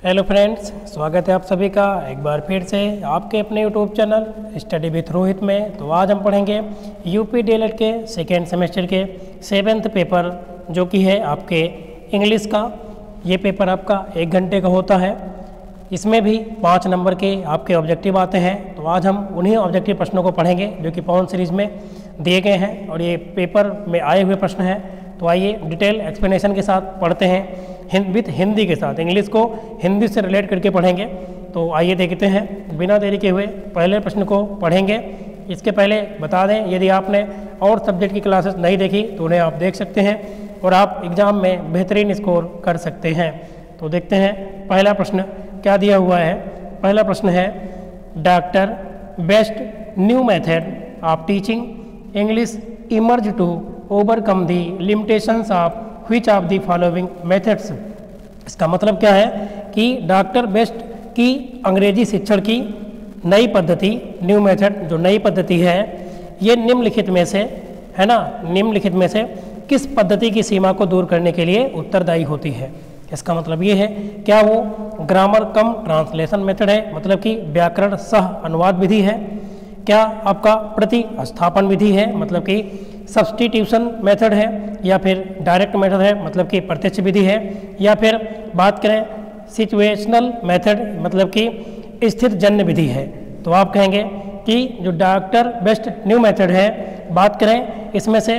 Hello friends, स्वागत है आप सभी का एक बार फिर से आपके अपने YouTube channel study with Rohit में। तो आज हम पढ़ेंगे यूपी डीएलएड के सेकेंड सेमेस्टर के 7th पेपर जो कि है आपके इंग्लिश का। ये पेपर आपका 1 घंटे का होता है। इसमें भी 5 नंबर के आपके ऑब्जेक्टिव आते हैं। तो आज हम उन्हीं ऑब्जेक्टिव प्रश्नों को पढ़ेंगे जो कि पवन सीरीज़ में दिए गए हैं और ये पेपर में आए हुए प्रश्न हैं। तो आइए डिटेल एक्सप्लेनेशन के साथ पढ़ते हैं विथ हिंदी के साथ। इंग्लिश को हिंदी से रिलेट करके पढ़ेंगे। तो आइए देखते हैं बिना देरी के हुए पहले प्रश्न को पढ़ेंगे। इसके पहले बता दें, यदि आपने और सब्जेक्ट की क्लासेस नहीं देखी तो उन्हें आप देख सकते हैं और आप एग्ज़ाम में बेहतरीन स्कोर कर सकते हैं। तो देखते हैं पहला प्रश्न क्या दिया हुआ है। पहला प्रश्न है, doctor West new method of teaching English emerge to overcome the limitations of which of the following methods. इसका मतलब क्या है कि डॉक्टर बेस्ट की अंग्रेजी शिक्षण की नई पद्धति, न्यू मेथड जो नई पद्धति है, ये निम्नलिखित में से है ना, निम्नलिखित में से किस पद्धति की सीमा को दूर करने के लिए उत्तरदायी होती है। इसका मतलब ये है, क्या वो ग्रामर कम ट्रांसलेशन मेथड है, मतलब कि व्याकरण सह अनुवाद विधि है, क्या आपका प्रतिस्थापन विधि है, मतलब कि सब्स्टिट्यूशन मेथड है, या फिर डायरेक्ट मेथड है, मतलब कि प्रत्यक्ष विधि है, या फिर बात करें सिचुएशनल मेथड, मतलब कि स्थित जन्य विधि है। तो आप कहेंगे कि जो डॉक्टर बेस्ट न्यू मेथड है, बात करें इसमें से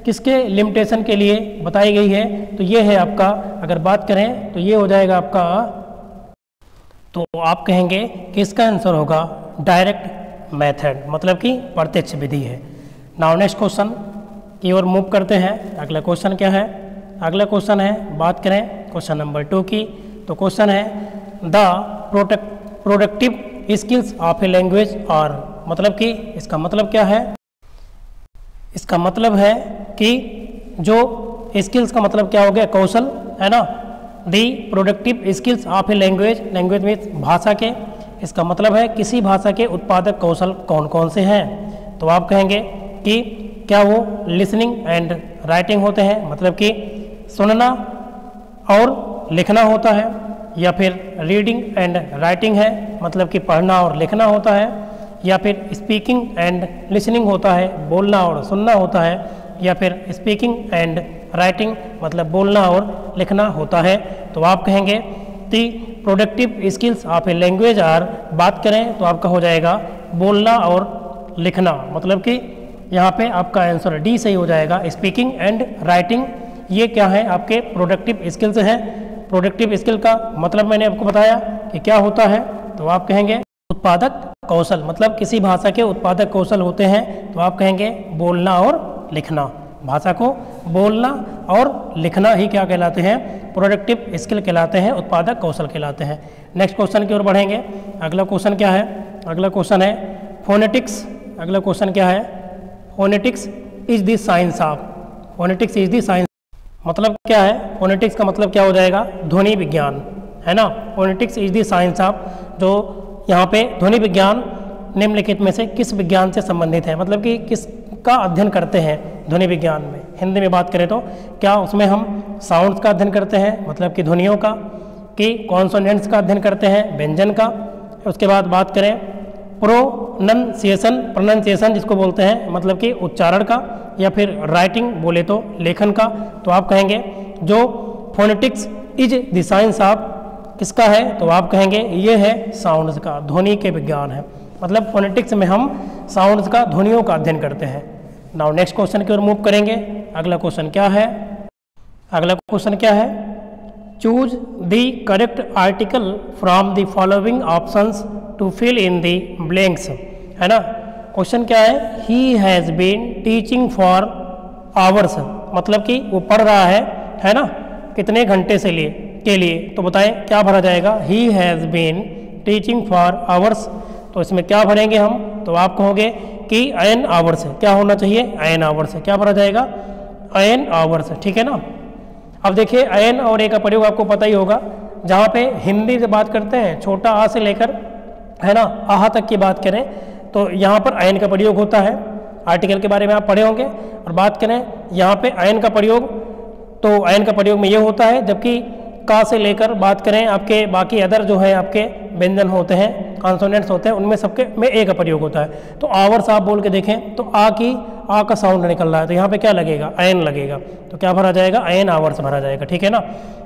किसके लिमिटेशन के लिए बताई गई है, तो ये है आपका, अगर बात करें तो ये हो जाएगा आपका, तो आप कहेंगे कि इसका आंसर होगा डायरेक्ट मेथड, मतलब कि प्रत्यक्ष विधि है। नाउ नेक्स्ट क्वेश्चन की ओर मूव करते हैं। अगला क्वेश्चन क्या है? अगला क्वेश्चन है, बात करें क्वेश्चन नंबर 2 की। तो क्वेश्चन है, the productive skills of a language, और मतलब कि इसका मतलब क्या है? इसका मतलब है कि जो स्किल्स का मतलब क्या हो गया? कौशल, है ना। The productive skills of a language, language में भाषा के, इसका मतलब है किसी भाषा के उत्पादक कौशल कौन कौन से हैं। तो आप कहेंगे कि क्या वो लिसनिंग एंड राइटिंग होते हैं, मतलब कि सुनना और लिखना होता है, या फिर रीडिंग एंड राइटिंग है, मतलब कि पढ़ना और लिखना होता है, या फिर स्पीकिंग एंड लिसनिंग होता है, बोलना और सुनना होता है, या फिर स्पीकिंग एंड राइटिंग मतलब बोलना और लिखना होता है। तो आप कहेंगे the productive skills of a language are, बात करें तो आपका हो जाएगा बोलना और लिखना, मतलब कि यहाँ पे आपका आंसर डी सही हो जाएगा। स्पीकिंग एंड राइटिंग ये क्या है? आपके प्रोडक्टिव स्किल्स हैं। प्रोडक्टिव स्किल का मतलब मैंने आपको बताया कि क्या होता है। तो आप कहेंगे उत्पादक कौशल, मतलब किसी भाषा के उत्पादक कौशल होते हैं। तो आप कहेंगे बोलना और लिखना, भाषा को बोलना और लिखना ही क्या कहलाते हैं? प्रोडक्टिव स्किल कहलाते हैं, उत्पादक कौशल कहलाते हैं। नेक्स्ट क्वेश्चन की ओर बढ़ेंगे। अगला क्वेश्चन क्या है? अगला क्वेश्चन है फोनेटिक्स। अगला क्वेश्चन क्या है? Phonetics is the science of, phonetics is the science, मतलब क्या है? फोनेटिक्स का मतलब क्या हो जाएगा? ध्वनि विज्ञान, है ना। Phonetics is the science of, जो यहाँ पे ध्वनि विज्ञान निम्नलिखित में से किस विज्ञान से संबंधित है, मतलब कि किसका अध्ययन करते हैं ध्वनि विज्ञान में। हिंदी में बात करें तो क्या उसमें हम साउंड्स का अध्ययन करते हैं, मतलब कि ध्वनियों का, कि कॉन्सोनेंट्स का अध्ययन करते हैं, व्यंजन का। उसके बाद बात करें प्रोनंसिएशन जिसको बोलते हैं, मतलब कि उच्चारण का, या फिर राइटिंग बोले तो लेखन का। तो आप कहेंगे जो phonetics is the science of किसका है? तो आप कहेंगे ये है साउंड्स का, ध्वनि के विज्ञान है। मतलब फोनेटिक्स में हम साउंड्स का, ध्वनियों का अध्ययन करते हैं। नाउ नेक्स्ट क्वेश्चन की ओर मूव करेंगे। अगला क्वेश्चन क्या है? अगला क्वेश्चन क्या है? Choose the correct article from the following options to fill in the blanks, है ना। क्वेश्चन क्या है? He has been teaching for hours, मतलब कि वो पढ़ रहा है ना, कितने घंटे से के लिए। तो बताएं क्या भरा जाएगा? He has been teaching for hours. तो इसमें क्या भरेंगे हम? तो आप कहोगे कि एन आवर्स, क्या होना चाहिए? एन आवर्स, क्या भरा जाएगा? एन आवर्स, ठीक है ना। अब देखिए एन और ए का प्रयोग आपको पता ही होगा। जहाँ पे हिंदी से बात करते हैं, छोटा आ से लेकर, है ना, आहा तक की बात करें तो यहाँ पर एन का प्रयोग होता है। आर्टिकल के बारे में आप पढ़े होंगे। और बात करें यहाँ पे एन का प्रयोग, तो एन का प्रयोग में ये होता है जबकि का से लेकर बात करें आपके बाकी अदर जो है आपके व्यंजन होते हैं, कॉन्सोनेंट्स होते हैं, उनमें सबके में ए का प्रयोग होता है। तो आवर्स आप बोल के देखें तो आ का साउंड निकल रहा है, तो यहाँ पे क्या लगेगा, एन लगेगा। तो क्या भरा जाएगा, एन आवर्स भरा जाएगा, ठीक है ना।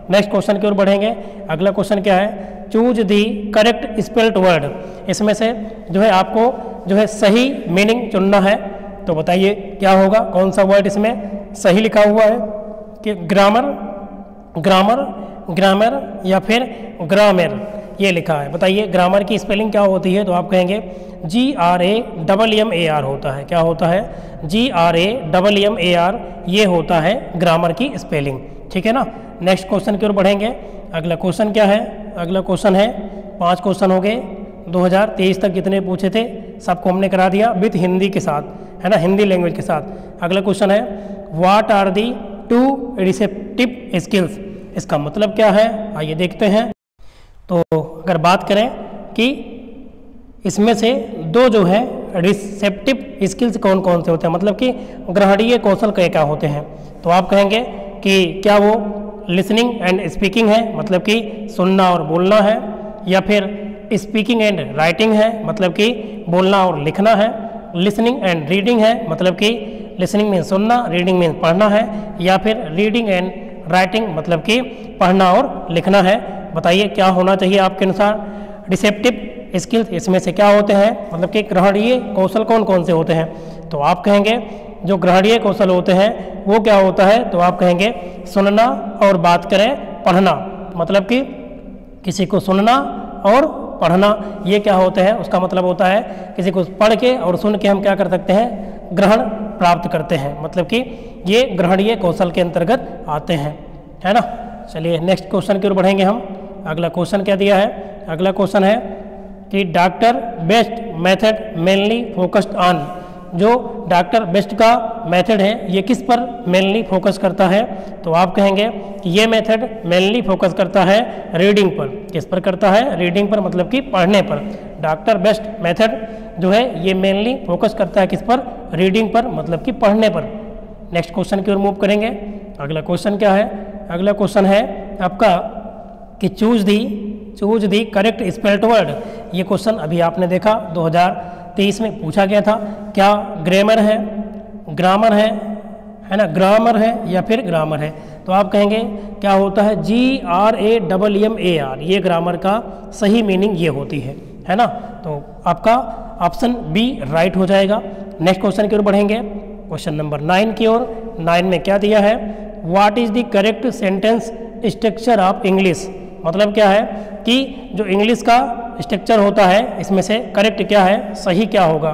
नेक्स्ट क्वेश्चन की ओर बढ़ेंगे। अगला क्वेश्चन क्या है, choose the correct spelled word. इसमें से जो है आपको जो है सही मीनिंग चुनना है। तो बताइए क्या होगा, कौन सा वर्ड इसमें सही लिखा हुआ है, कि ग्रामर, ग्रामर, ग्रामर या फिर ग्रामर ये लिखा है। बताइए ग्रामर की स्पेलिंग क्या होती है, तो आप कहेंगे GRAMMAR होता है। क्या होता है, GRAMMAR ये होता है ग्रामर की स्पेलिंग, ठीक है ना। नेक्स्ट क्वेश्चन की ओर बढ़ेंगे। अगला क्वेश्चन क्या है, अगला क्वेश्चन है 5 क्वेश्चन हो गए 2023 तक जितने पूछे थे सबको हमने करा दिया विथ हिंदी के साथ, है ना, हिंदी लैंग्वेज के साथ। अगला क्वेश्चन है what are the 2 receptive skills. इसका मतलब क्या है, आइए देखते हैं। तो अगर बात करें कि इसमें से 2 जो है रिसेप्टिव स्किल्स कौन कौन से होते हैं, मतलब कि ग्रहणीय कौशल क्या क्या होते हैं, तो आप कहेंगे कि क्या वो लिसनिंग एंड स्पीकिंग है, मतलब कि सुनना और बोलना है, या फिर स्पीकिंग एंड राइटिंग है, मतलब कि बोलना और लिखना है, लिसनिंग एंड रीडिंग है, मतलब कि लिसनिंग में सुनना, रीडिंग में पढ़ना है, या फिर रीडिंग एंड राइटिंग मतलब कि पढ़ना और लिखना है। बताइए क्या होना चाहिए आपके अनुसार। रिसेप्टिव स्किल्स इसमें से क्या होते हैं, मतलब कि ग्रहणीय कौशल कौन कौन से होते हैं, तो आप कहेंगे जो ग्रहणीय कौशल होते हैं वो क्या होता है, तो आप कहेंगे सुनना और बात करें पढ़ना, मतलब कि किसी को सुनना और पढ़ना ये क्या होते हैं, उसका मतलब होता है किसी को पढ़ के और सुन के हम क्या कर सकते हैं, ग्रहण प्राप्त करते हैं, मतलब कि ये ग्रहणीय कौशल के अंतर्गत आते हैं, है ना। चलिए नेक्स्ट क्वेश्चन की ओर बढ़ेंगे हम। अगला क्वेश्चन क्या दिया है, अगला क्वेश्चन है कि doctor West method mainly focused on. जो डॉक्टर बेस्ट का मेथड है ये किस पर मेनली फोकस करता है, तो आप कहेंगे कि ये मेथड मेनली फोकस करता है रीडिंग पर। किस पर करता है, रीडिंग पर, मतलब कि पढ़ने पर। डॉक्टर बेस्ट मेथड जो है ये मेनली फोकस करता है किस पर, रीडिंग पर, मतलब कि पढ़ने पर। नेक्स्ट क्वेश्चन की ओर मूव करेंगे। अगला क्वेश्चन क्या है, अगला क्वेश्चन है आपका कि choose the correct spelled word. ये क्वेश्चन अभी आपने देखा 2023 में पूछा गया था। क्या ग्रामर है, ग्रामर है ना, ग्रामर है या फिर ग्रामर है, तो आप कहेंगे क्या होता है, GRAMMAR ये ग्रामर का सही मीनिंग ये होती है ना। तो आपका ऑप्शन बी राइट हो जाएगा। नेक्स्ट क्वेश्चन की ओर बढ़ेंगे, क्वेश्चन नंबर 9 की ओर। 9 में क्या दिया है, what is the correct sentence structure of English. मतलब क्या है कि जो इंग्लिश का स्ट्रक्चर होता है इसमें से करेक्ट क्या है, सही क्या होगा।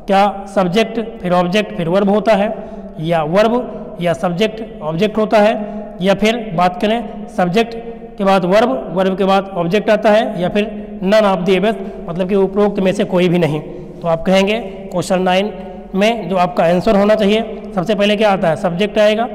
क्या सब्जेक्ट फिर ऑब्जेक्ट फिर वर्ब होता है, या वर्ब या सब्जेक्ट ऑब्जेक्ट होता है, या फिर बात करें सब्जेक्ट के बाद वर्ब, वर्ब के बाद ऑब्जेक्ट आता है, या फिर नन ऑफ द एबव, मतलब कि उपरोक्त में से कोई भी नहीं। तो आप कहेंगे क्वेश्चन 9 में जो आपका आंसर होना चाहिए, सबसे पहले क्या आता है, सब्जेक्ट आएगा,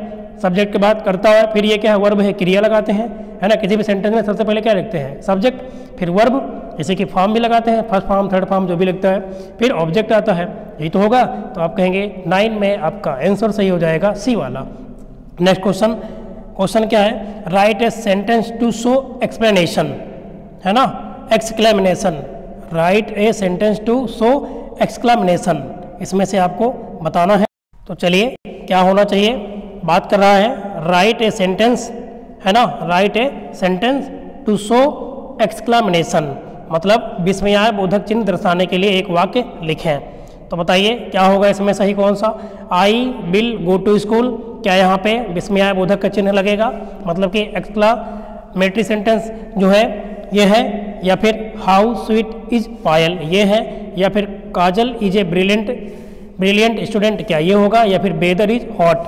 सब्जेक्ट के बाद करता है, फिर ये क्या है, वर्ब है, क्रिया लगाते हैं, है ना। किसी भी सेंटेंस में सबसे पहले क्या लिखते हैं, सब्जेक्ट, फिर वर्ब, जैसे कि फॉर्म भी लगाते हैं, फर्स्ट फॉर्म थर्ड फॉर्म जो भी लिखता है, फिर ऑब्जेक्ट आता है, यही तो होगा। तो आप कहेंगे 9 में आपका आंसर सही हो जाएगा सी वाला। नेक्स्ट क्वेश्चन, क्वेश्चन क्या है, write a sentence to show explanation, है ना, exclamation, write a sentence to show exclamation, इसमें से आपको बताना है। तो चलिए क्या होना चाहिए, बात कर रहा है राइट ए सेंटेंस, है ना, write a sentence to show exclamation, मतलब विस्मयाय बोधक चिन्ह दर्शाने के लिए एक वाक्य लिखें। तो बताइए क्या होगा इसमें सही कौन सा, I will go to school, क्या यहाँ पे विस्मयाय बोधक का चिन्ह लगेगा, मतलब कि एक्सक्लेमेटरी सेंटेंस जो है ये है, या फिर हाउ स्वीट इज पायल ये है, या फिर काजल इज ए ब्रिलियंट स्टूडेंट क्या ये होगा, या फिर वेदर इज हॉट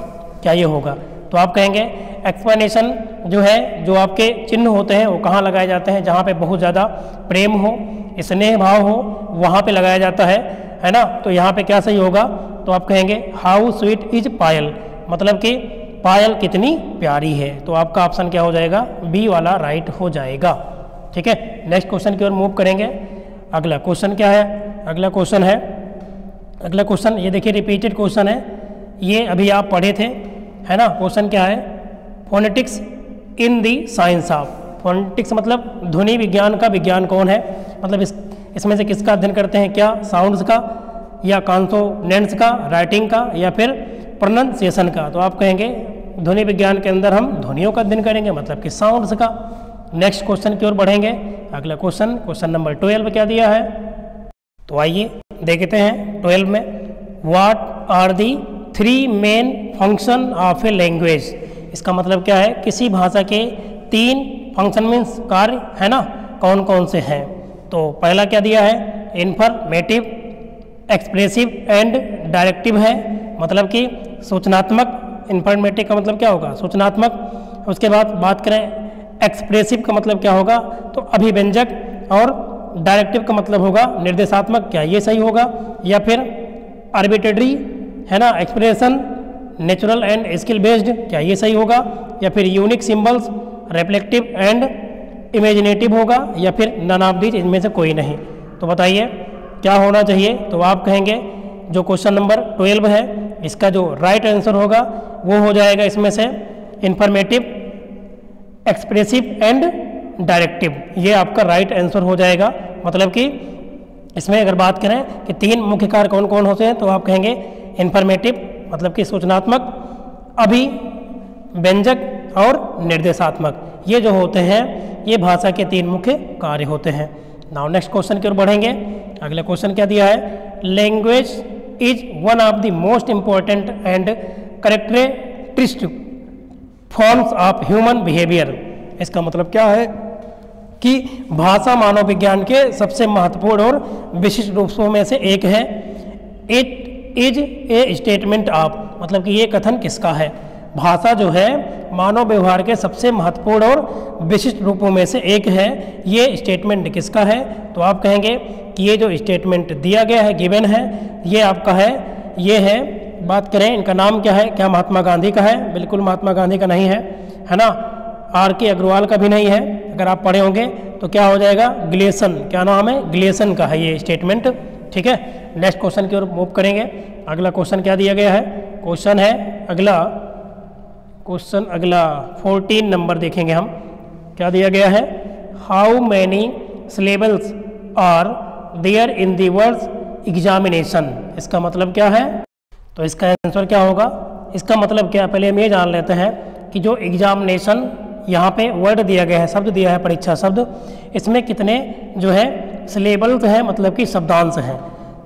क्या ये होगा। तो आप कहेंगे एक्सप्लेनेशन जो है, जो आपके चिन्ह होते हैं वो कहाँ लगाए जाते हैं, जहाँ पे बहुत ज़्यादा प्रेम हो, स्नेह भाव हो, वहाँ पे लगाया जाता है ना। तो यहाँ पे क्या सही होगा, तो आप कहेंगे हाउ स्वीट इज पायल, मतलब कि पायल कितनी प्यारी है। तो आपका ऑप्शन क्या हो जाएगा, बी वाला राइट हो जाएगा। ठीक है, नेक्स्ट क्वेश्चन की ओर मूव करेंगे। अगला क्वेश्चन क्या है, अगला क्वेश्चन है, अगला क्वेश्चन ये देखिए रिपीटेड क्वेश्चन है, ये अभी आप पढ़े थे, है ना। क्वेश्चन क्या है, phonetics in the science of, phonetics मतलब ध्वनि विज्ञान का विज्ञान कौन है, मतलब इसमें से किसका अध्ययन करते हैं, क्या साउंड्स का या कॉन्सोनेंट्स का, राइटिंग का या फिर प्रोनाउंसिएशन का। तो आप कहेंगे ध्वनि विज्ञान के अंदर हम ध्वनियों का अध्ययन करेंगे, मतलब कि साउंड्स का। नेक्स्ट क्वेश्चन की ओर बढ़ेंगे। अगला क्वेश्चन नंबर 12 क्या दिया है, तो आइए देखते हैं 12 में। What are the 3 main function of a language. इसका मतलब क्या है, किसी भाषा के 3 फंक्शन मीन्स कार्य है ना, कौन कौन से हैं। तो पहला क्या दिया है, इन्फॉर्मेटिव, एक्सप्रेसिव एंड डायरेक्टिव है, मतलब कि सूचनात्मक। इन्फॉर्मेटिव का मतलब क्या होगा, सूचनात्मक। उसके बाद बात करें एक्सप्रेसिव का मतलब क्या होगा, तो अभिव्यंजक। और डायरेक्टिव का मतलब होगा निर्देशात्मक। क्या ये सही होगा, या फिर आर्बिट्रेरी है ना, expression, natural and skill based, क्या ये सही होगा, या फिर unique symbols, reflective and imaginative होगा, या फिर नन ऑफ दीज, इनमें से कोई नहीं। तो बताइए क्या होना चाहिए। तो आप कहेंगे जो क्वेश्चन नंबर 12 है इसका जो राइट आंसर होगा वो हो जाएगा इसमें से इन्फॉर्मेटिव, एक्सप्रेसिव एंड डायरेक्टिव। ये आपका राइट आंसर हो जाएगा। मतलब कि इसमें अगर बात करें कि 3 मुख्य कार्य कौन कौन होते हैं, तो आप कहेंगे इन्फॉर्मेटिव मतलब कि सूचनात्मक, अभिव्यंजक और निर्देशात्मक। ये जो होते हैं ये भाषा के 3 मुख्य कार्य होते हैं। नाउ नेक्स्ट क्वेश्चन की ओर बढ़ेंगे। अगला क्वेश्चन क्या दिया है, language is one of the most important and characteristic forms of human behaviour. इसका मतलब क्या है कि भाषा मानव विज्ञान के सबसे महत्वपूर्ण और विशिष्ट रूपों में से एक है। It is a statement of, मतलब कि ये कथन किसका है। भाषा जो है मानव व्यवहार के सबसे महत्वपूर्ण और विशिष्ट रूपों में से एक है। ये स्टेटमेंट किसका है, तो आप कहेंगे कि ये जो स्टेटमेंट दिया गया है, गिवन है, ये आपका है, ये है। बात करें इनका नाम क्या है, क्या महात्मा गांधी का है, बिल्कुल महात्मा गांधी का नहीं है ना, R.K. अग्रवाल का भी नहीं है। अगर आप पढ़े होंगे तो क्या हो जाएगा, ग्लेसन, क्या नाम है, ग्लेसन का है ये स्टेटमेंट। ठीक है, नेक्स्ट क्वेश्चन की ओर मूव करेंगे। अगला क्वेश्चन क्या दिया गया है, क्वेश्चन है अगला 14 नंबर देखेंगे हम, क्या दिया गया है, how many syllables are there in the words examination. इसका मतलब क्या है, तो इसका आंसर क्या होगा, इसका मतलब क्या, पहले हम ये जान लेते हैं कि जो एग्जामिनेशन यहाँ पे वर्ड दिया गया है, शब्द दिया है, परीक्षा शब्द, इसमें कितने जो है सिलेबल्स हैं, मतलब कि शब्दांश हैं।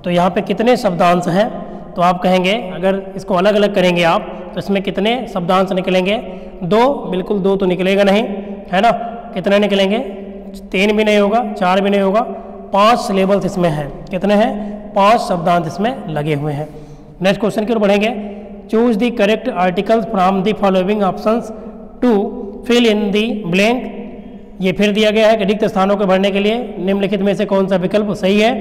तो यहाँ पे कितने शब्दांश हैं, तो आप कहेंगे अगर इसको अलग अलग करेंगे आप तो इसमें कितने शब्दांश निकलेंगे, 2, बिल्कुल 2 तो निकलेगा नहीं, है ना। कितने निकलेंगे, 3 भी नहीं होगा, 4 भी नहीं होगा, 5 सिलेबल्स इसमें हैं। कितने हैं, 5 शब्दांश इसमें लगे हुए हैं। नेक्स्ट क्वेश्चन की ओर बढ़ेंगे। Choose the correct articles from the following options to fill in the blank. ये फिर दिया गया है कि रिक्त स्थानों को भरने के लिए निम्नलिखित में से कौन सा विकल्प सही है।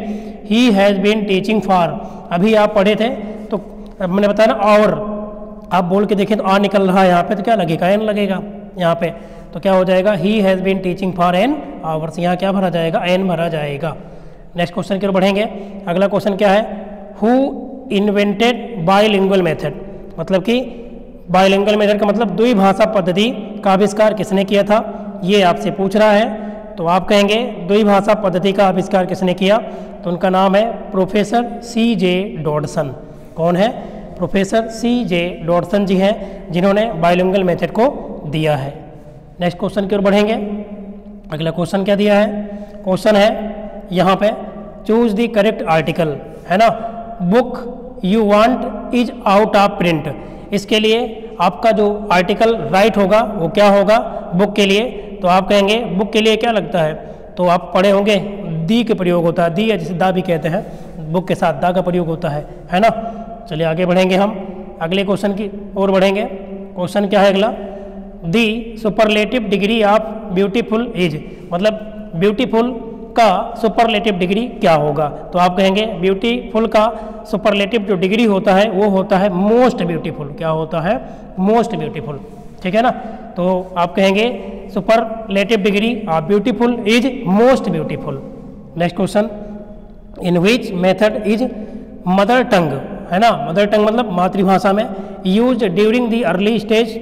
He has been teaching for, अभी आप पढ़े थे तो मैंने बताया ना, और आप बोल के देखें तो आ निकल रहा है यहाँ पे, तो क्या लगेगा, एन लगेगा यहाँ पे। तो क्या हो जाएगा, he has been teaching for an hours, यहाँ क्या भरा जाएगा, एन भरा जाएगा। नेक्स्ट क्वेश्चन की ओर बढ़ेंगे। अगला क्वेश्चन क्या है, हु इन्वेंटेड बाइलिंगुअल मेथड, मतलब कि बाइलिंगुअल मेथड का मतलब द्विभाषा पद्धति का आविष्कार किसने किया था, ये आपसे पूछ रहा है। तो आप कहेंगे द्विभाषा पद्धति का आविष्कार किसने किया, तो उनका नाम है प्रोफेसर C.J. डॉडसन। कौन है, प्रोफेसर C.J. डॉडसन जी हैं, जिन्होंने बाइलिंगुअल मेथड को दिया है। नेक्स्ट क्वेश्चन की ओर बढ़ेंगे। अगला क्वेश्चन क्या दिया है, क्वेश्चन है यहाँ पे चूज द करेक्ट आर्टिकल, है ना। Book you want is out of print, इसके लिए आपका जो आर्टिकल राइट होगा वो क्या होगा, बुक के लिए। तो आप कहेंगे बुक के लिए क्या लगता है, तो आप पढ़े होंगे दी का प्रयोग होता है, दी या जिसे दा भी कहते हैं, बुक के साथ दा का प्रयोग होता है ना। चलिए आगे बढ़ेंगे हम, अगले क्वेश्चन की ओर बढ़ेंगे। क्वेश्चन क्या है अगला, the superlative degree of beautiful is, मतलब ब्यूटीफुल का सुपरलेटिव डिग्री क्या होगा। तो आप कहेंगे ब्यूटीफुल का सुपरलेटिव जो डिग्री होता है वो होता है मोस्ट ब्यूटीफुल। क्या होता है, मोस्ट ब्यूटीफुल, ठीक है ना। तो आप कहेंगे superlative degree of beautiful is most beautiful. Next question, in which method is mother tongue, है ना, मदर टंग मतलब मातृभाषा में, use during the early stage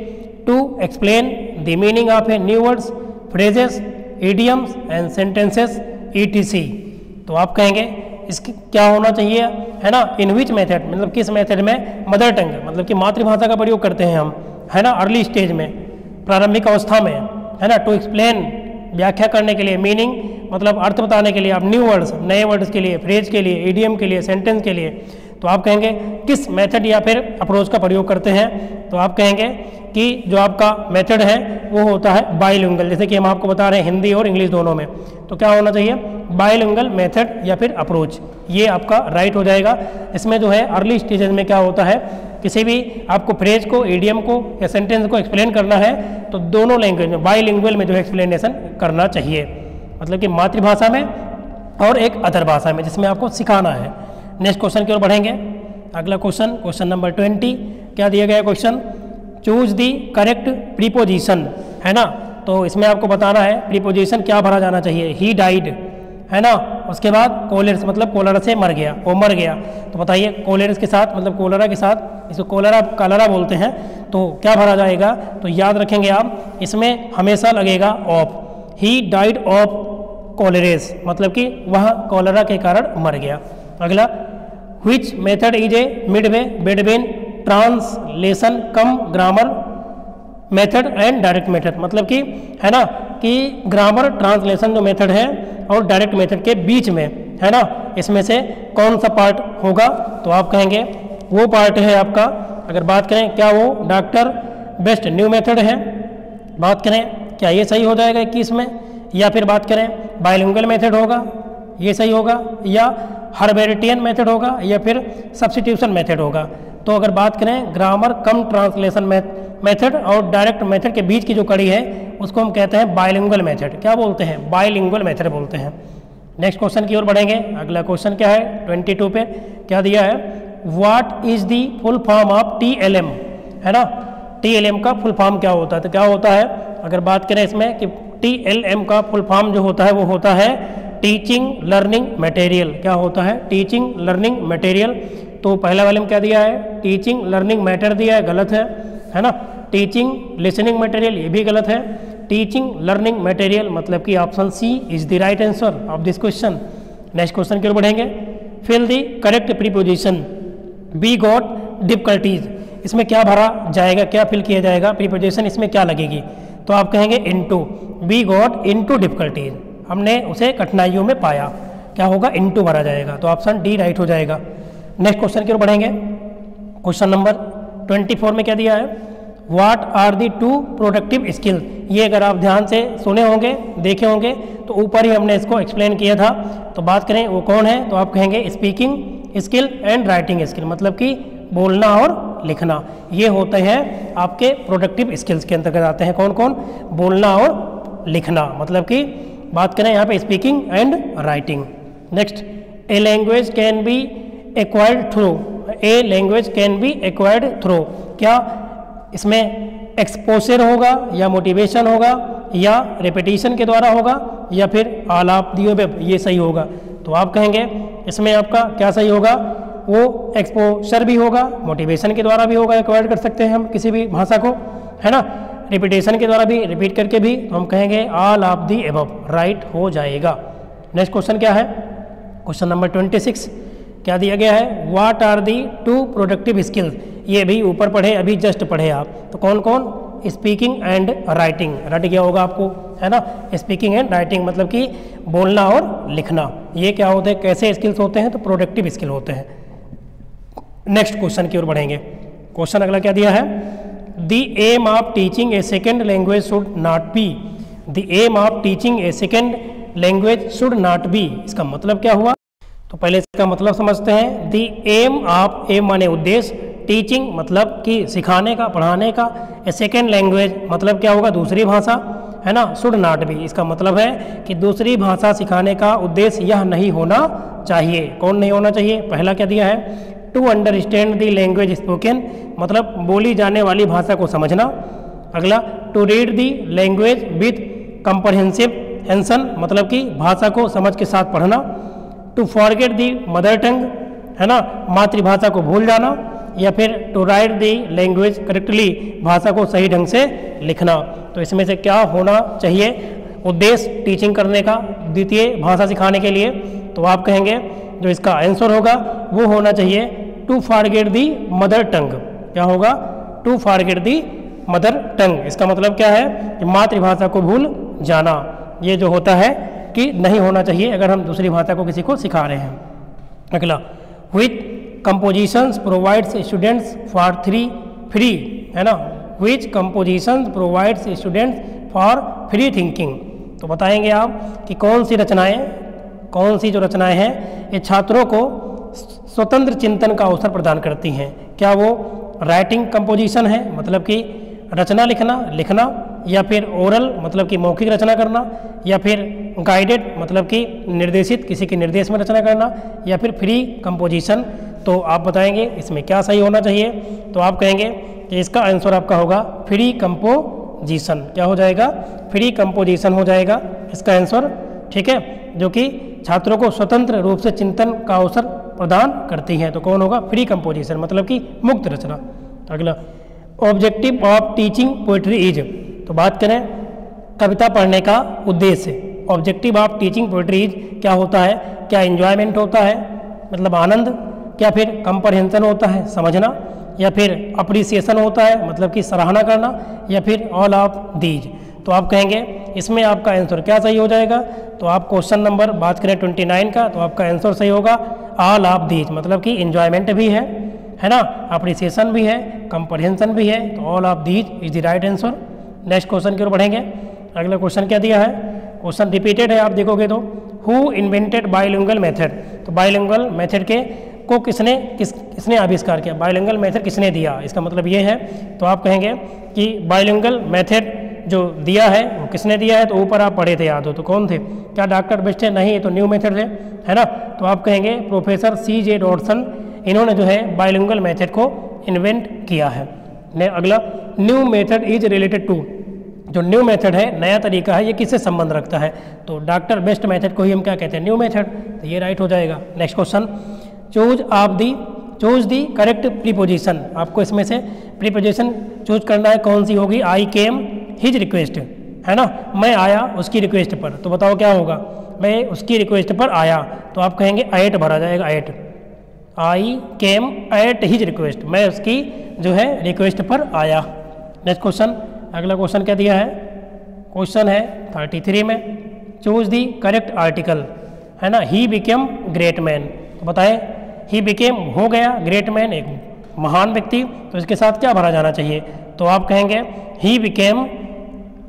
to explain the meaning of a new words, phrases, idioms and sentences ETC। तो आप कहेंगे इसकी क्या होना चाहिए, है ना, इन विच मेथड, मतलब किस मेथड में मदर टंग मतलब कि मातृभाषा का प्रयोग करते हैं हम, है ना, अर्ली स्टेज में, प्रारंभिक अवस्था में, है ना, टू एक्सप्लेन व्याख्या करने के लिए, मीनिंग मतलब अर्थ बताने के लिए, आप न्यू वर्ड्स नए वर्ड्स के लिए, फ्रेज के लिए, इडियम के लिए, सेंटेंस के लिए। तो आप कहेंगे किस मेथड या फिर अप्रोच का प्रयोग करते हैं। तो आप कहेंगे कि जो आपका मेथड है वो होता है बाइलिंगुअल, जैसे कि हम आपको बता रहे हैं हिंदी और इंग्लिश दोनों में। तो क्या होना चाहिए, बाइलिंगुअल मेथड या फिर अप्रोच, ये आपका राइट हो जाएगा। इसमें जो है अर्ली स्टेजेस में क्या होता है, किसी भी आपको फ्रेज को, इडियम को या सेंटेंस को एक्सप्लेन करना है तो दोनों लैंग्वेज में बाइलिंगुअल में जो है एक्सप्लेनेशन करना चाहिए, मतलब कि मातृभाषा में और एक अदर भाषा में जिसमें आपको सिखाना है। नेक्स्ट क्वेश्चन की ओर बढ़ेंगे। अगला क्वेश्चन, क्वेश्चन नंबर 20, क्या दिया गया question, choose the correct preposition, है ना। तो इसमें आपको बताना है प्रीपोजिशन क्या भरा जाना चाहिए, ही डाइड, है ना, उसके बाद कोलेरस मतलब कोलरा से मर गया, वो मर गया। तो बताइए कोलेरस के साथ मतलब कोलरा के साथ, इसको कलरा बोलते हैं, तो क्या भरा जाएगा। तो याद रखेंगे आप, इसमें हमेशा लगेगा ऑफ, ही डाइड ऑफ कोलेरेस मतलब कि वह कोलरा के कारण मर गया। अगला, which method is a Midway between translation come grammar method and direct method, मतलब कि, है ना, कि ग्रामर ट्रांसलेशन जो मेथड है और डायरेक्ट मेथड के बीच में, है ना, इसमें से कौन सा पार्ट होगा। तो आप कहेंगे वो पार्ट है आपका, अगर बात करें क्या वो डॉक्टर बेस्ट न्यू मेथड है, बात करें क्या ये सही हो जाएगा 21 में, या फिर बात करें बाइलिंगुअल मेथड होगा, ये सही होगा, या हर्बेरिटियन मेथड होगा, या फिर सब्स्टिट्यूशन मेथड होगा। तो अगर बात करें ग्रामर कम ट्रांसलेशन मेथड और डायरेक्ट मेथड के बीच की जो कड़ी है उसको हम कहते हैं बाइलिंगुअल मेथड। क्या बोलते हैं, बाइलिंगुअल मेथड बोलते हैं। नेक्स्ट क्वेश्चन की ओर बढ़ेंगे। अगला क्वेश्चन क्या है 22 पे, क्या दिया है, what is the full form of TLM, है ना, TLM का फुल फॉर्म क्या होता है। तो क्या होता है, अगर बात करें इसमें कि TLM का फुल फॉर्म जो होता है वो होता है टीचिंग लर्निंग मटेरियल। क्या होता है, टीचिंग लर्निंग मटेरियल। तो पहला वाले में क्या दिया है, टीचिंग लर्निंग मैटर दिया है, गलत है ना। टीचिंग लिसनिंग मटेरियल, ये भी गलत है। टीचिंग लर्निंग मटेरियल मतलब कि option C is the right answer of this question. Next question की ओर बढ़ेंगे। Fill the correct preposition, we got difficulties, इसमें क्या भरा जाएगा, क्या फिल किया जाएगा, प्रीपोजिशन इसमें क्या लगेगी। तो आप कहेंगे into, we got into difficulties, हमने उसे कठिनाइयों में पाया, क्या होगा, इनटू भरा जाएगा। तो ऑप्शन डी राइट हो जाएगा। नेक्स्ट क्वेश्चन की ओर बढ़ेंगे। क्वेश्चन नंबर 24 में क्या दिया है, what are the two productive skill. ये अगर आप ध्यान से सुने होंगे, देखे होंगे, तो ऊपर ही हमने इसको एक्सप्लेन किया था। तो बात करें वो कौन है, तो आप कहेंगे speaking skill and writing skill, मतलब कि बोलना और लिखना, ये होते हैं आपके प्रोडक्टिव स्किल्स के अंतर्गत आते हैं। कौन कौन, बोलना और लिखना, मतलब कि बात करें यहाँ पे speaking and writing. Next, a language can be acquired through, a language can be acquired through, क्या इसमें एक्सपोजर होगा या मोटिवेशन होगा या रिपीटिशन के द्वारा होगा या फिर आलाप दियो पे, ये सही होगा। तो आप कहेंगे इसमें आपका क्या सही होगा, वो एक्सपोजर भी होगा, मोटिवेशन के द्वारा भी होगा, एक्वायर्ड कर सकते हैं हम किसी भी भाषा को, है ना, रिपीटेशन के द्वारा भी, रिपीट करके भी। तो हम कहेंगे all of the above, right हो जाएगा। नेक्स्ट क्वेश्चन क्या है, क्वेश्चन नंबर 26, क्या दिया गया है, what are the two productive skills. ये भी ऊपर पढ़े, अभी जस्ट पढ़े आप। तो कौन कौन, स्पीकिंग एंड राइटिंग, रट गया होगा आपको, है ना, स्पीकिंग एंड राइटिंग मतलब कि बोलना और लिखना, ये क्या होते हैं, कैसे स्किल्स होते हैं, तो प्रोडक्टिव स्किल होते हैं। नेक्स्ट क्वेश्चन की ओर बढ़ेंगे। क्वेश्चन अगला क्या दिया है, the aim of teaching a second language should not be, the aim of teaching a second language should not be, इसका मतलब क्या हुआ। तो पहले इसका मतलब समझते हैं। द एम ऑफ, एम माने उद्देश्य, टीचिंग मतलब कि सिखाने का, पढ़ाने का, ए सेकेंड लैंग्वेज मतलब क्या होगा, दूसरी भाषा, है ना, शुड नॉट बी, इसका मतलब है कि दूसरी भाषा सिखाने का उद्देश्य यह नहीं होना चाहिए। कौन नहीं होना चाहिए, पहला क्या दिया है, to understand the language spoken मतलब बोली जाने वाली भाषा को समझना। अगला, to read the language with comprehensive मतलब कि भाषा को समझ के साथ पढ़ना। To forget the mother tongue, है ना, मातृभाषा को भूल जाना। या फिर to write the language correctly, भाषा को सही ढंग से लिखना। तो इसमें से क्या होना चाहिए, उद्देश्य टीचिंग करने का, द्वितीय भाषा सिखाने के लिए, तो आप कहेंगे जो इसका आंसर होगा वो होना चाहिए to forget the mother tongue. क्या होगा? To forget the mother tongue. इसका मतलब क्या है कि मातृभाषा को भूल जाना। ये जो होता है कि नहीं होना चाहिए अगर हम दूसरी भाषा को किसी को सिखा रहे हैं। अगला, which compositions provides students for free, है ना, which compositions provides students for free thinking. तो बताएंगे आप कि कौन सी जो रचनाएं हैं ये छात्रों को स्वतंत्र चिंतन का अवसर प्रदान करती हैं। क्या वो राइटिंग कंपोजिशन है, मतलब कि रचना लिखना, या फिर ओरल मतलब कि मौखिक रचना करना, या फिर गाइडेड मतलब कि निर्देशित किसी के निर्देश में रचना करना, या फिर फ्री कंपोजिशन। तो आप बताएंगे इसमें क्या सही होना चाहिए। तो आप कहेंगे कि इसका आंसर आपका होगा फ्री कंपोजिशन। क्या हो जाएगा? फ्री कंपोजिशन हो जाएगा इसका आंसर, ठीक है, जो कि छात्रों को स्वतंत्र रूप से चिंतन का अवसर प्रदान करती हैं। तो कौन होगा? फ्री कंपोजिशन, मतलब कि मुक्त रचना। अगला, objective of teaching poetry is. तो बात करें कविता पढ़ने का उद्देश्य, objective of teaching poetry is क्या होता है? क्या एंजॉयमेंट होता है, मतलब आनंद, क्या फिर कंप्रहेंशन होता है, समझना, या फिर अप्रिसिएशन होता है, मतलब कि सराहना करना, या फिर ऑल ऑफ दीज। तो आप कहेंगे इसमें आपका आंसर क्या सही हो जाएगा? तो आप क्वेश्चन नंबर बात करें 29 का, तो आपका आंसर सही होगा ऑल ऑफ दीज, मतलब कि एंजॉयमेंट भी है ना, अप्रिसिएशन भी है, कंप्रहेंशन भी है, तो all of these is the right answer. Next question की ओर बढ़ेंगे। अगला क्वेश्चन क्या दिया है? क्वेश्चन रिपीटेड है, आप देखोगे तो हु इन्वेंटेड बाइलिंगुअल मेथड। तो बाइलिंगुअल मेथड को किसने आविष्कार किया? बाइलिंगुअल मेथड किसने दिया? इसका मतलब ये है। तो आप कहेंगे कि बाइलिंगुअल मेथड जो दिया है वो किसने दिया है? तो ऊपर आप पढ़े थे, याद हो तो कौन थे? क्या डॉक्टर बेस्ट थे? नहीं, ये तो न्यू मेथड थे, है ना। तो आप कहेंगे प्रोफेसर C.J. डॉटसन, इन्होंने जो है बाइलिंगुअल मेथड को इन्वेंट किया है। अगला, new method is related to. जो न्यू मेथड है, नया तरीका है, ये किससे संबंध रखता है? तो डॉक्टर बेस्ट मेथड को ही हम क्या कहते हैं? New method. तो ये राइट हो जाएगा। Next question, choose the correct preposition. आपको इसमें से प्रीपोजिशन चूज करना है, कौन सी होगी? आई केम हिज रिक्वेस्ट, है ना, मैं आया उसकी रिक्वेस्ट पर। तो बताओ क्या होगा? मैं उसकी रिक्वेस्ट पर आया, तो आप कहेंगे एट भरा जाएगा, at. I came at his request, मैं उसकी जो है रिक्वेस्ट पर आया। नेक्स्ट क्वेश्चन, अगला क्वेश्चन क्या दिया है? क्वेश्चन है 33 में, चूज दी करेक्ट आर्टिकल, है ना, ही बिकेम ग्रेट मैन। तो बताएं, ही बिकेम हो गया, ग्रेट मैन एक महान व्यक्ति, तो इसके साथ क्या भरा जाना चाहिए? तो आप कहेंगे he became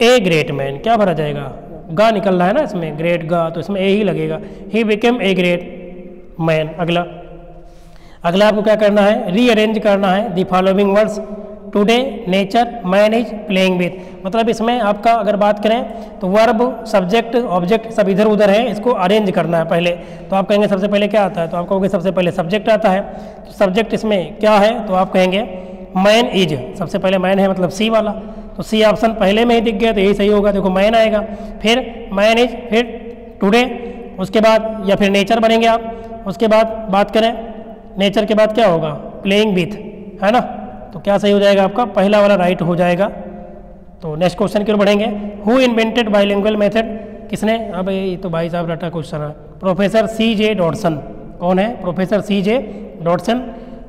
a great man. क्या भरा जाएगा? गा निकल रहा है ना इसमें, ग्रेट गा, तो इसमें ए ही लगेगा, he became a great man. अगला आपको क्या करना है? रीअरेंज करना है the following words, today nature man is playing with. मतलब इसमें आपका अगर बात करें तो वर्ब, सब्जेक्ट, ऑब्जेक्ट सब इधर उधर है, इसको अरेंज करना है पहले। तो आप कहेंगे सबसे पहले क्या आता है? तो आप कहोगे सबसे पहले सब्जेक्ट आता है। तो सब्जेक्ट इसमें क्या है? तो आप कहेंगे मैन इज, सबसे पहले मैन है, मतलब सी वाला, तो सी ऑप्शन पहले में ही दिख गया, तो यही सही होगा। देखो मैन आएगा, फिर मैन इज, फिर टुडे, उसके बाद या फिर नेचर बनेंगे आप। उसके बाद बात करें नेचर के बाद क्या होगा? प्लेइंग विथ, है ना। तो क्या सही हो जाएगा आपका? पहला वाला राइट हो जाएगा। तो नेक्स्ट क्वेश्चन की ओर बढ़ेंगे। हु इन्वेंटेड बाइलिंगुअल मेथड, किसने? अब ये तो भाई साहब रटा क्वेश्चन है। Professor C.J. डॉटसन। कौन है? Professor C.J. डॉटसन।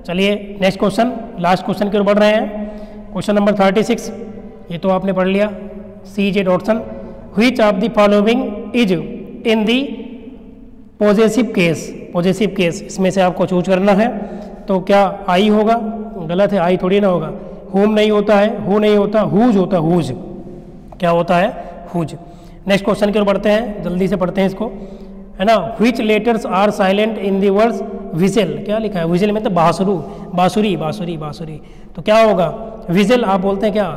चलिए नेक्स्ट क्वेश्चन, लास्ट क्वेश्चन की ओर बढ़ रहे हैं। क्वेश्चन नंबर 36, ये तो आपने पढ़ लिया, C.J. Dodson. Which of the following is in the possessive case, इसमें से आपको चूज करना है। तो क्या आई होगा? गलत है, आई थोड़ी ना होगा। होम नहीं होता है, हु नहीं होता, हुज होता है, हुज। क्या होता है? हुज। नेक्स्ट क्वेश्चन की ओर बढ़ते हैं, जल्दी से पढ़ते हैं इसको, है ना। Which letters are silent in the words vigil. क्या लिखा है? विजिल में तो बांसुरी। तो क्या होगा? विजिल आप बोलते हैं क्या?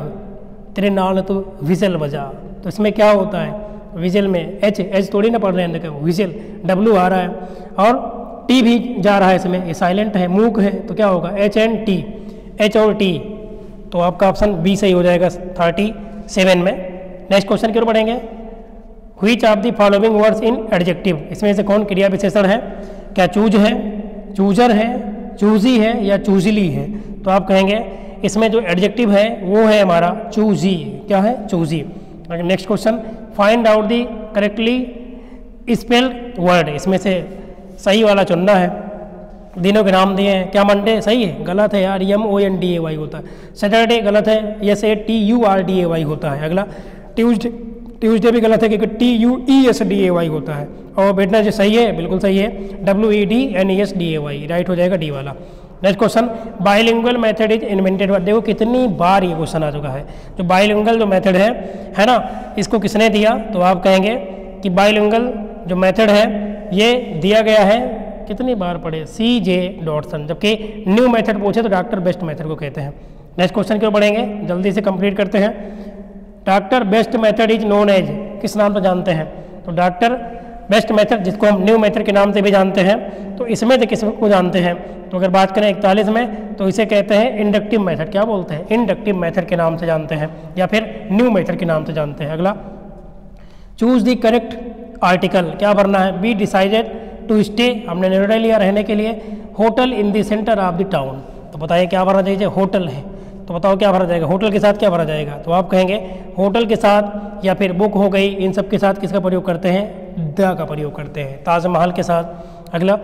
तेरे नाल तो विजिल बजा, तो इसमें क्या होता है? विजिल में एच थोड़ी ना पढ़ रहे हैं, देखो विजिल W आ रहा है, और टी भी जा रहा है इसमें, ये साइलेंट है, मूक है, तो क्या होगा? HNT, H और T। तो आपका ऑप्शन बी सही हो जाएगा 37 में। नेक्स्ट क्वेश्चन की ओर बढ़ेंगे। Which of the following words in adjective, इसमें से कौन क्रिया विशेषण है? क्या चूज है, चूजर है, चूजी है, या चूजली है? तो आप कहेंगे इसमें जो एडजेक्टिव है वो है हमारा चूजी। क्या है? Choosy. Next question, find out the correctly spelled word, इसमें से सही वाला चुनना है। दिनों के नाम दिए हैं, क्या मंडे सही है, गलत है यार, MONDAY होता है। सैटरडे गलत है, SATURDAY होता है। अगला ट्यूसडे भी गलत है क्योंकि TUESDAY होता है। और वेडनेसडे सही है, बिल्कुल सही है, WEDNESDAY, राइट हो जाएगा डी वाला। Next question, bilingual method is invented. देखो कितनी बार ये क्वेश्चन आ चुका है। जो बाइलिंगुअल जो मेथड है ना, इसको किसने दिया, तो आप कहेंगे कि बाइलिंगुअल जो मेथड है ये दिया गया है, कितनी बार पढ़े, CJ डॉटसन। जबकि न्यू मेथड पूछे तो डॉक्टर बेस्ट मेथड को कहते हैं। नेक्स्ट क्वेश्चन क्यों पढ़ेंगे, जल्दी से कंप्लीट करते हैं। Doctor West method is known as, किस नाम से जानते हैं, तो डॉक्टर बेस्ट मेथड, जिसको हम न्यू मेथड के नाम से भी जानते हैं, तो इसमें से किसको जानते हैं, तो अगर बात करें 41 में, तो इसे कहते हैं इंडक्टिव मेथड। क्या बोलते हैं, इंडक्टिव मेथड के नाम से जानते हैं, या फिर न्यू मेथड के नाम से जानते हैं। अगला, चूज द करेक्ट आर्टिकल, क्या भरना है, बी डिसाइडेड टू स्टे, हमने निर्णय लिया रहने के लिए। Hotel in the centre of the town, तो बताइए क्या भरना चाहिए, होटल है, तो बताओ क्या भरा जाएगा, होटल के साथ क्या भरा जाएगा, तो आप कहेंगे होटल के साथ, या फिर बुक हो गई, इन सब के साथ किसका प्रयोग करते हैं, द का प्रयोग करते हैं, ताजमहल के साथ। अगला,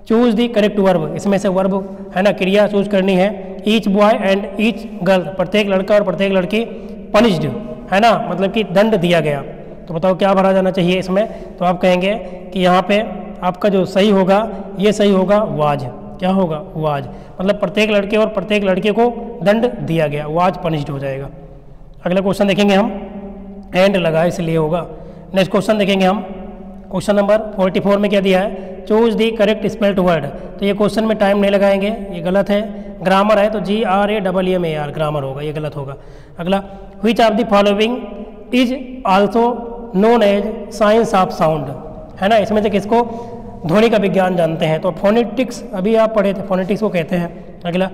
चूज दी करेक्ट वर्ब, इसमें से वर्ब है ना, क्रिया चूज करनी है। Each boy and each girl, प्रत्येक लड़का और प्रत्येक लड़की पनिश्ड है ना, मतलब कि दंड दिया गया, तो बताओ क्या भरा जाना चाहिए इसमें, तो आप कहेंगे कि यहाँ पे आपका जो सही होगा, ये सही होगा वाज, क्या होगा वाज, मतलब प्रत्येक लड़के और प्रत्येक लड़के को दंड दिया गया, वाज पनिश्ड हो जाएगा। अगला क्वेश्चन देखेंगे हम, एंड लगा इसलिए होगा। नेक्स्ट क्वेश्चन देखेंगे हम, क्वेश्चन नंबर 44 में क्या दिया है, choose the correct spelled word, तो ये क्वेश्चन में टाइम नहीं लगाएंगे, ये गलत है। ग्रामर है तो GRAMMAR ग्रामर होगा, ये गलत होगा। अगला, which of the following is also known as science of sound, है ना, इसमें से किसको ध्वनि का विज्ञान जानते हैं, तो फोनेटिक्स अभी आप पढ़े थे, फोनेटिक्स को कहते हैं। अगला,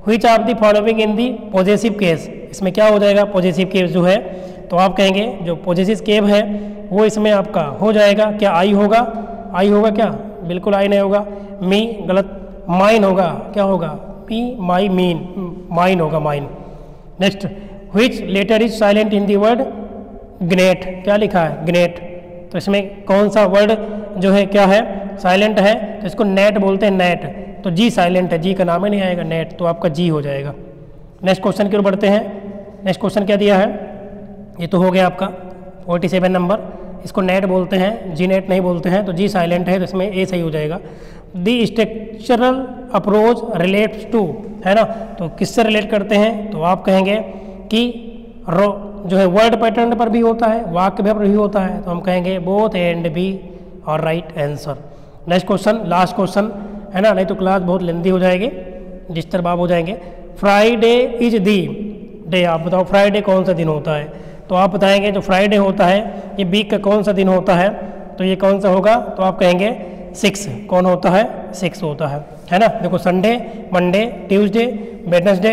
which of the following in the possessive case, इसमें क्या हो जाएगा, पॉजेसिव केस जो है, तो आप कहेंगे जो पॉजेसिव केस है वो इसमें आपका हो जाएगा, क्या आई होगा, आई होगा क्या, बिल्कुल आई नहीं होगा। मी गलत, माइन होगा, क्या होगा, पी माई मीन, माइन होगा, mine. Next, which letter is silent in the word gnat, क्या लिखा है ग्नेट, तो इसमें कौन सा वर्ड जो है क्या है, साइलेंट है, तो इसको नेट बोलते हैं, नेट, तो जी साइलेंट है, जी का नाम ही नहीं आएगा, नेट, तो आपका जी हो जाएगा। नेक्स्ट क्वेश्चन की ओर बढ़ते हैं। नेक्स्ट क्वेश्चन क्या दिया है, ये तो हो गया आपका 47 नंबर, इसको नेट बोलते हैं, जी नेट नहीं बोलते हैं, तो जी साइलेंट है, तो इसमें ए सही हो जाएगा। दी स्ट्रक्चरल अप्रोच रिलेट्स टू, है ना, तो किससे रिलेट करते हैं, तो आप कहेंगे कि जो है वर्ड पैटर्न पर भी होता है, वाक्य पर भी होता है, तो हम कहेंगे बोथ एंड बी और right answer. Next question, last question है ना, नहीं तो क्लास बहुत लेंदी हो जाएगी, डिस्टर्ब आप हो जाएंगे। फ्राइडे इज दी डे, आप बताओ फ्राइडे कौन सा दिन होता है, तो आप बताएंगे जो फ्राइडे होता है ये वीक का कौन सा दिन होता है, तो ये कौन सा होगा, तो आप कहेंगे 6, कौन होता है, 6 होता है ना। देखो संडे, मंडे, ट्यूसडे, वेडनेसडे,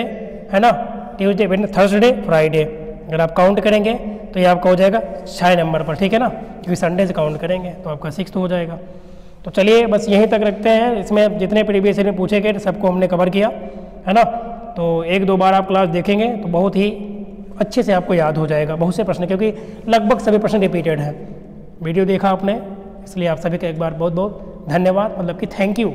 है ना, ट्यूसडे, वेडनेसडे, थर्सडे, फ्राइडे, अगर आप काउंट करेंगे तो ये आपका हो जाएगा 6 नंबर पर, ठीक है ना, क्योंकि संडे से काउंट करेंगे तो आपका 6 हो जाएगा। तो चलिए बस यहीं तक रखते हैं, इसमें जितने प्रीवियस ईयर में पूछे गए सबको हमने कवर किया, है ना, तो 1-2 बार आप क्लास देखेंगे तो बहुत ही अच्छे से आपको याद हो जाएगा बहुत से प्रश्न, क्योंकि लगभग सभी प्रश्न रिपीटेड हैं। वीडियो देखा आपने, इसलिए आप सभी का एक बार बहुत बहुत धन्यवाद, मतलब कि थैंक यू।